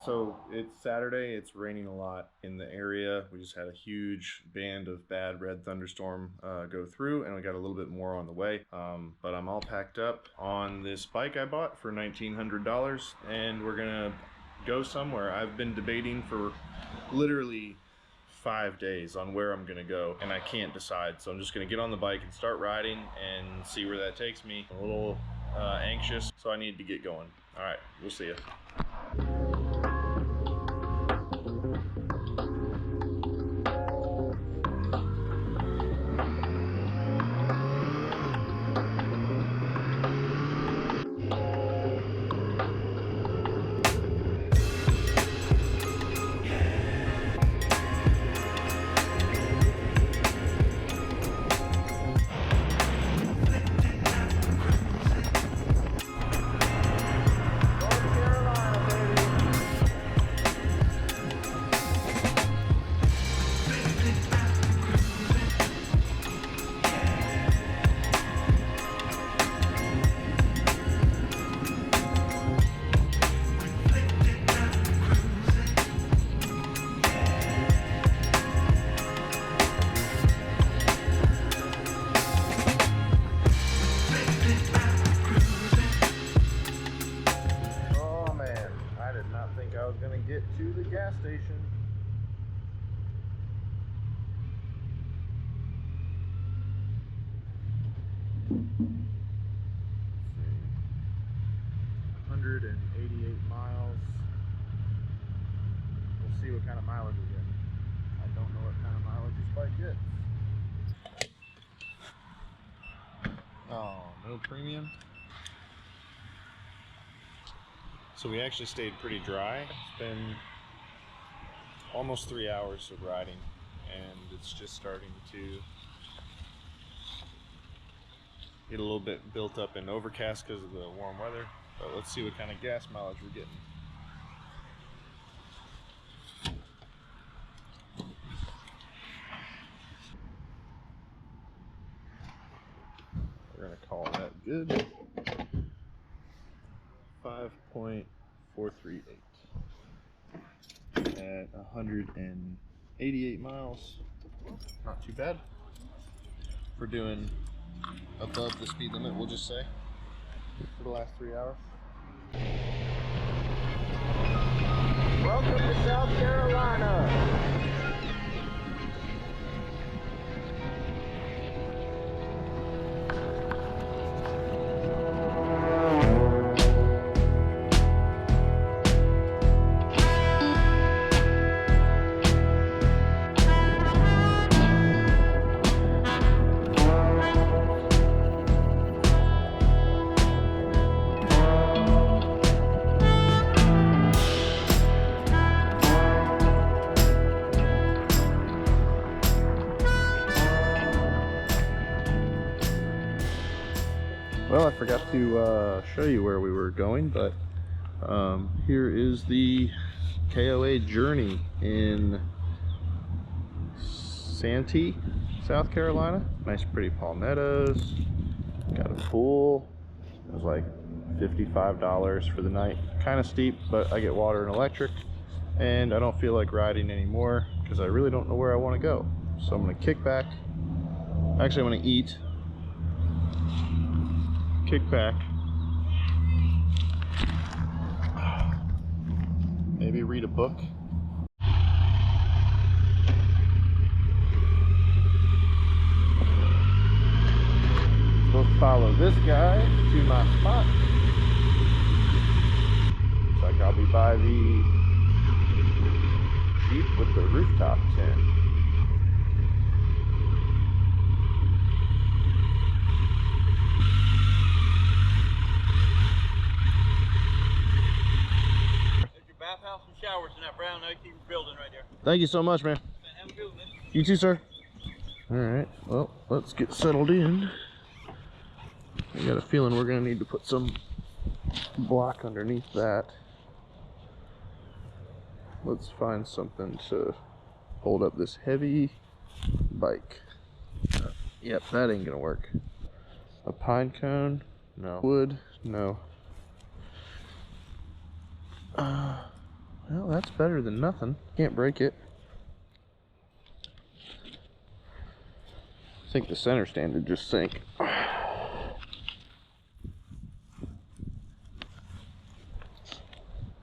So it's Saturday, it's raining a lot in the area. We just had a huge band of bad red thunderstorm go through, and we got a little bit more on the way. But I'm all packed up on this bike I bought for $1,900, and we're gonna go somewhere. I've been debating for literally 5 days on where I'm gonna go, and I can't decide. So I'm just gonna get on the bike and start riding and see where that takes me. I'm a little anxious, so I need to get going. All right, we'll see you. I was gonna get to the gas station. Let's see. 188 miles. We'll see what kind of mileage we get. I don't know what kind of mileage this bike gets. Oh, no premium. So we actually stayed pretty dry. It's been almost 3 hours of riding, and it's just starting to get a little bit built up in overcast because of the warm weather. But let's see what kind of gas mileage we're getting. We're gonna call that good. 5.438 at 188 miles. Not too bad for doing above the speed limit, we'll just say, for the last 3 hours. Welcome to South Carolina. Well, I forgot to show you where we were going, but here is the KOA journey in Santee, South Carolina. Nice pretty palmettos, got a pool. It was like $55 for the night. Kind of steep, but I get water and electric, and I don't feel like riding anymore because I really don't know where I want to go. So I'm gonna kick back. Actually, I'm gonna eat, kick back, maybe read a book. Supposed to follow this guy to my spot. Looks like I'll be by the Jeep with the rooftop tent. Bathhouse and showers in that brown oak building right there. Thank you so much, man. Have a good one, man. You too, sir. All right, well, let's get settled in. I got a feeling we're gonna need to put some block underneath that. Let's find something to hold up this heavy bike. Yep, that ain't gonna work. A pine cone? No. Wood? No. Well, that's better than nothing. Can't break it. I think the center stand would just sink.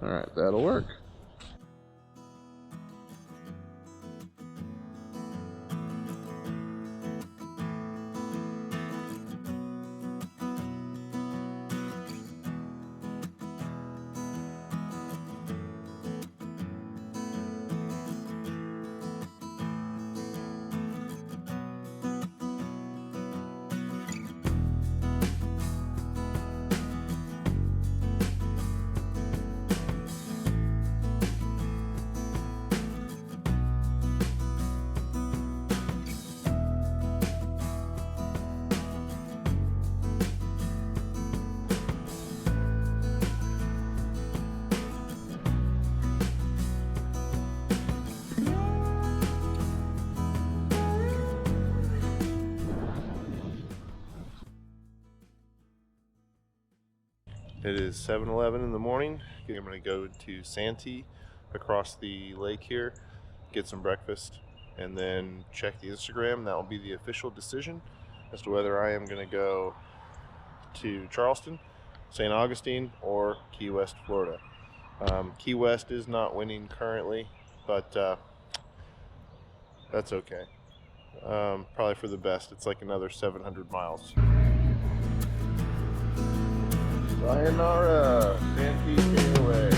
Alright, that'll work. It is 7:11 in the morning. I'm going to go to Santee across the lake here, get some breakfast, and then check the Instagram. That will be the official decision as to whether I am going to go to Charleston, St. Augustine, or Key West, Florida. Key West is not winning currently, but that's okay. Probably for the best. It's like another 700 miles. Sayonara, Santee Gateway.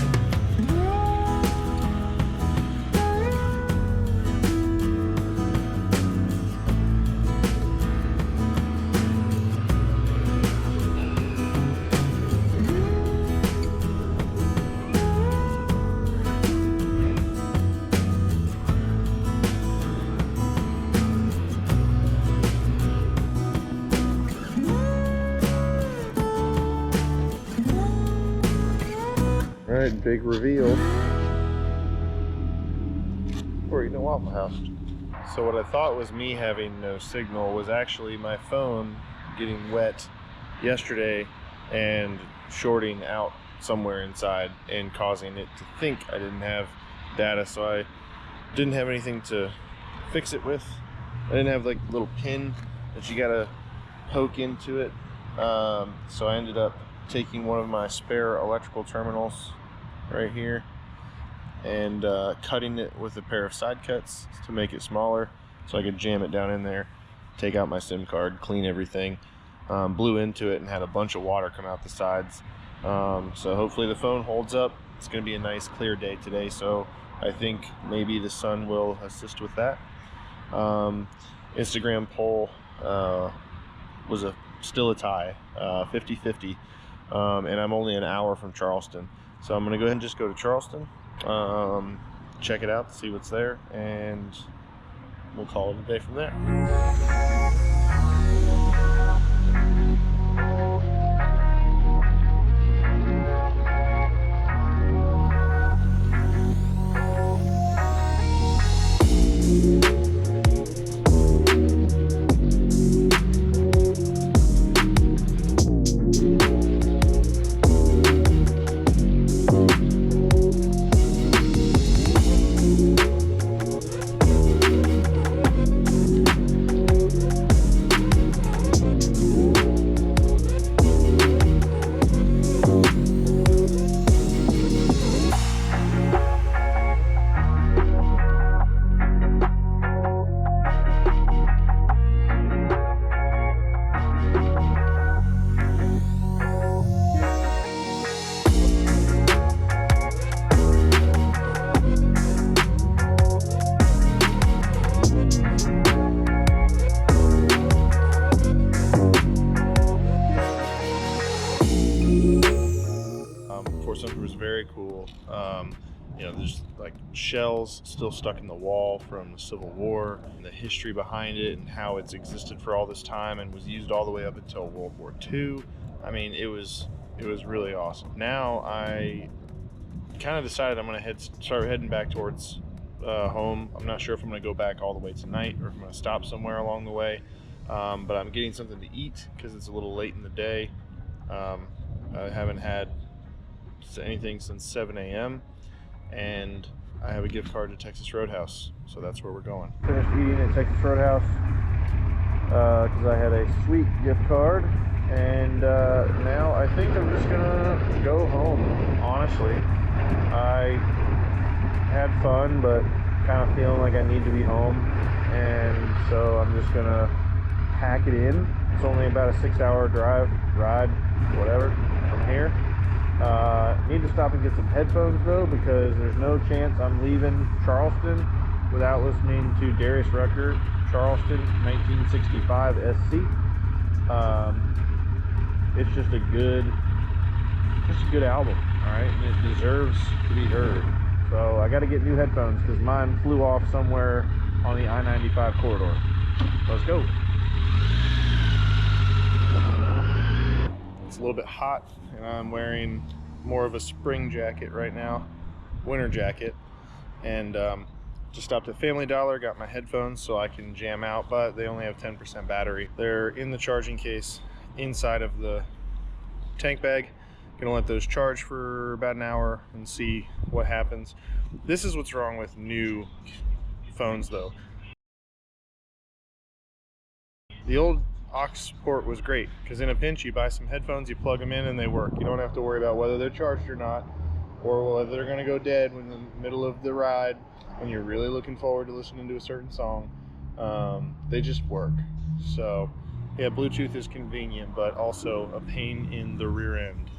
Alright, big reveal. We're eating at Waffle House. So what I thought was me having no signal was actually my phone getting wet yesterday and shorting out somewhere inside and causing it to think I didn't have data, so I didn't have anything to fix it with. I didn't have like a little pin that you gotta poke into it. So I ended up taking one of my spare electrical terminals right here and cutting it with a pair of side cuts to make it smaller so I could jam it down in there, take out my SIM card, clean everything. Blew into it and had a bunch of water come out the sides. So hopefully the phone holds up. It's going to be a nice clear day today, so I think maybe the sun will assist with that. Instagram poll was still a tie, 50-50, and I'm only an hour from Charleston. So I'm going to go ahead and just go to Charleston, check it out, see what's there, and we'll call it a day from there. Something was very cool. You know, there's like shells still stuck in the wall from the Civil War, and the history behind it, and how it's existed for all this time and was used all the way up until World War II. I mean, it was really awesome. Now I kind of decided I'm gonna start heading back towards home. I'm not sure if I'm gonna go back all the way tonight or if I'm gonna stop somewhere along the way. But I'm getting something to eat because it's a little late in the day. I haven't had anything since 7 a.m. and I have a gift card to Texas Roadhouse, so that's where we're going. Finished eating at Texas Roadhouse because I had a sweet gift card, and now I think I'm just gonna go home. Honestly, I had fun, but kind of feeling like I need to be home, and so I'm just gonna pack it in. It's only about a 6-hour ride, whatever, from here. Need to stop and get some headphones though, because there's no chance I'm leaving Charleston without listening to Darius Rucker, Charleston 1965 SC. It's just a good album, all right, and it deserves to be heard. So I got to get new headphones because mine flew off somewhere on the I-95 corridor. Let's go. It's a little bit hot, and I'm wearing more of a spring jacket right now, winter jacket, and just stopped at Family Dollar, got my headphones so I can jam out, but they only have 10% battery. They're in the charging case inside of the tank bag. Gonna let those charge for about an hour and see what happens. This is what's wrong with new phones though. The old aux port was great because in a pinch you buy some headphones, you plug them in and they work. You don't have to worry about whether they're charged or not, or whether they're gonna go dead when in the middle of the ride when you're really looking forward to listening to a certain song. They just work. So yeah, Bluetooth is convenient, but also a pain in the rear end,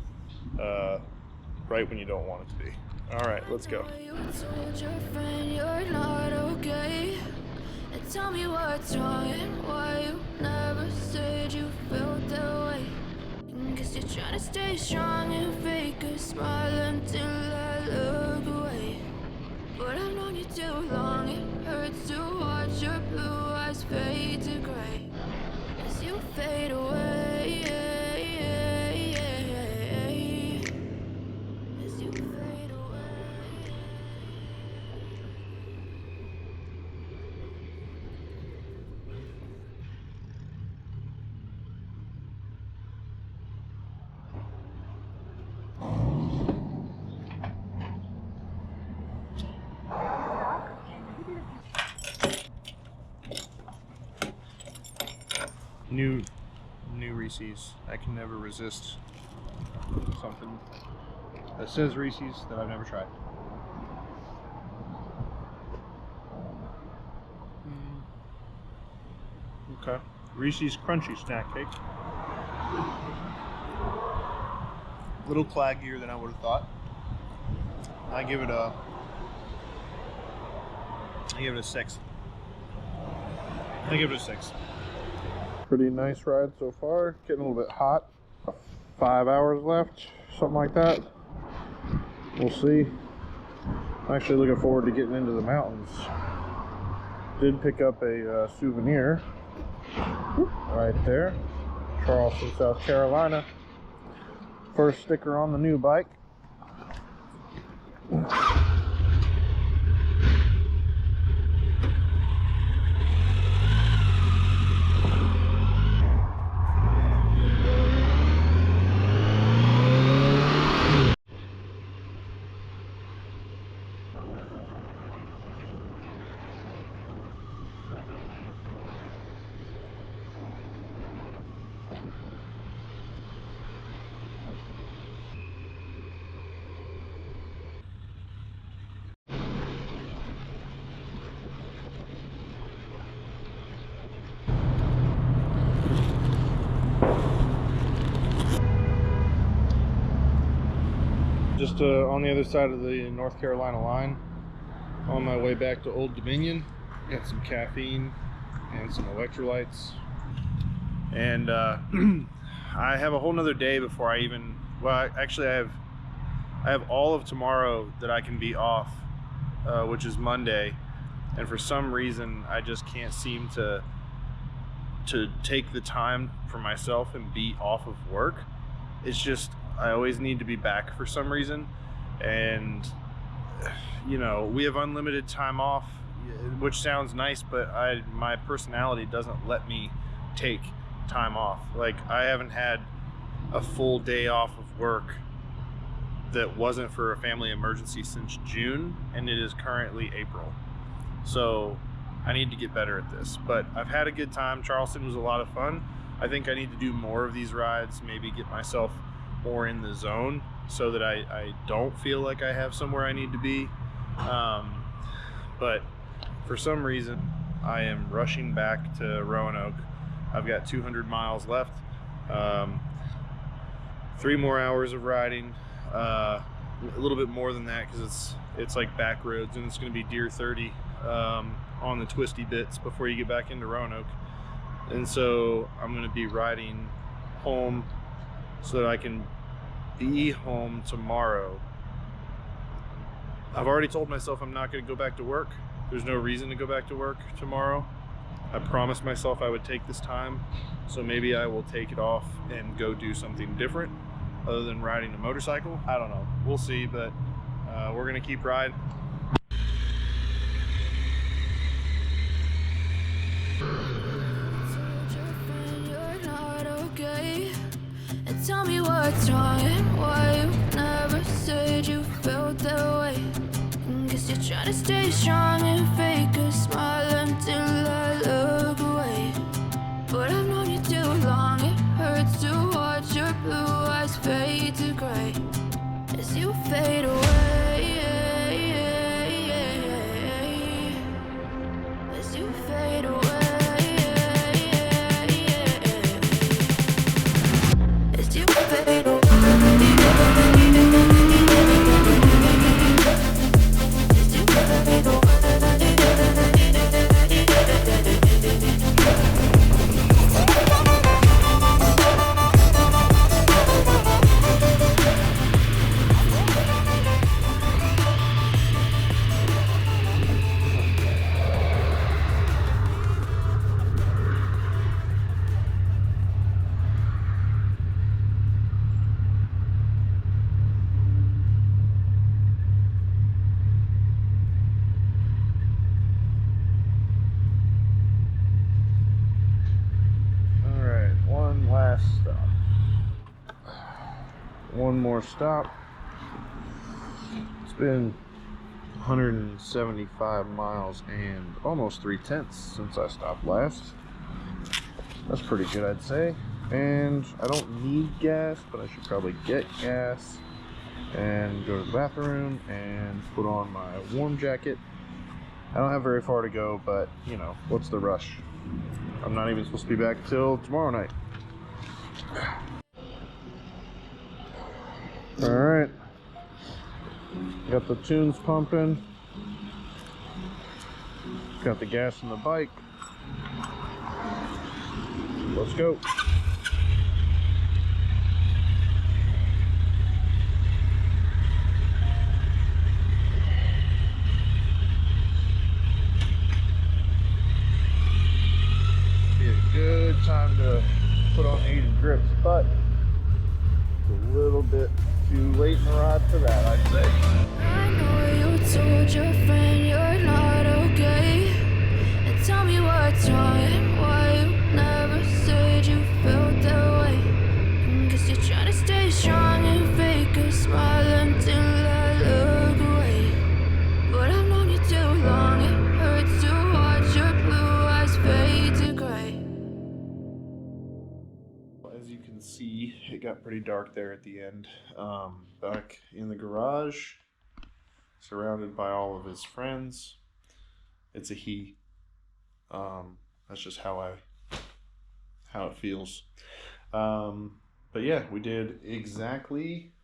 right when you don't want it to be. All right, let's go. You told your friend you're not okay. And tell me what's wrong and why you never said you felt that way. Guess you're trying to stay strong and fake a smile until I look away. But I've known you too long, it hurts to watch your blue eyes fade to gray as you fade away. As you fade away. New Reeses. I can never resist something that says Reeses that I've never tried. Okay, Reese's Crunchy Snack Cake. A little claggier than I would have thought. I give it a 6. I give it a 6. Pretty nice ride so far. Getting a little bit hot. 5 hours left, something like that. We'll see. I'm actually looking forward to getting into the mountains. Did pick up a souvenir right there. Charleston, South Carolina. First sticker on the new bike. Just on the other side of the North Carolina line, on my way back to Old Dominion. Got some caffeine and some electrolytes, and I have a whole nother day before I even, well, actually I have all of tomorrow that I can be off, which is Monday, and for some reason I just can't seem to take the time for myself and be off of work. It's just, I always need to be back for some reason, and you know, we have unlimited time off, which sounds nice, but my personality doesn't let me take time off. Like, I haven't had a full day off of work that wasn't for a family emergency since June, and it is currently April. So I need to get better at this, but I've had a good time. Charleston was a lot of fun. I think I need to do more of these rides, maybe get myself more in the zone so that I don't feel like I have somewhere I need to be. But for some reason, I am rushing back to Roanoke. I've got 200 miles left. 3 more hours of riding, a little bit more than that because it's like back roads, and it's going to be Deer 30 on the twisty bits before you get back into Roanoke. And so I'm going to be riding home so that I can be home tomorrow. I've already told myself I'm not going to go back to work. There's no reason to go back to work tomorrow. I promised myself I would take this time, so maybe I will take it off and go do something different other than riding a motorcycle. I don't know. We'll see, but we're going to keep riding. Tell me what's wrong and why you never said you felt that way. Guess you're trying to stay strong and fake a smile until I look away. But I've known you too long, it hurts to watch your blue eyes fade to gray as you fade away. As you fade away. One more stop. It's been 175 miles and almost 3/10 since I stopped last. That's pretty good, I'd say. And I don't need gas, but I should probably get gas and go to the bathroom and put on my warm jacket. I don't have very far to go, but you know, what's the rush? I'm not even supposed to be back till tomorrow night. Alright, got the tunes pumping, got the gas in the bike, let's go. Be a good time to put on these grips, but it's a little bit too late in the ride for that, I'd say. I know you told your friend you're not okay. And tell me what's wrong and why you never said you felt that way. Guess you're trying to stay strong and fake a smile until I look away. But I've known you too long, it hurts to watch your blue eyes fade to gray. As you can see, it got pretty dark there at the end. Back in the garage, surrounded by all of his friends. It's a he. That's just how it feels. But yeah, we did exactly.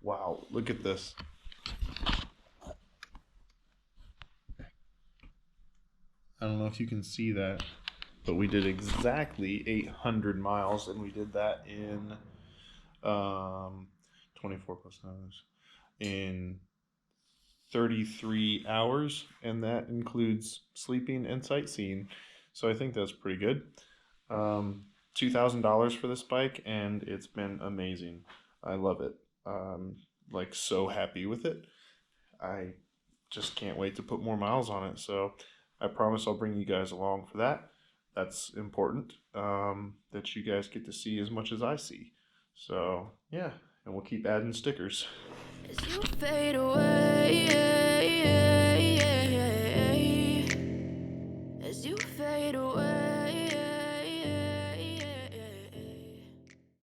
Wow, look at this. I don't know if you can see that, but we did exactly 800 miles, and we did that in 24 plus hours in 33 hours, and that includes sleeping and sightseeing. So I think that's pretty good. $2,000 for this bike, and it's been amazing. I love it. Like, so happy with it. I just can't wait to put more miles on it. So I promise I'll bring you guys along for that. That's important, that you guys get to see as much as I see. So yeah, and we'll keep adding stickers. as you fade away.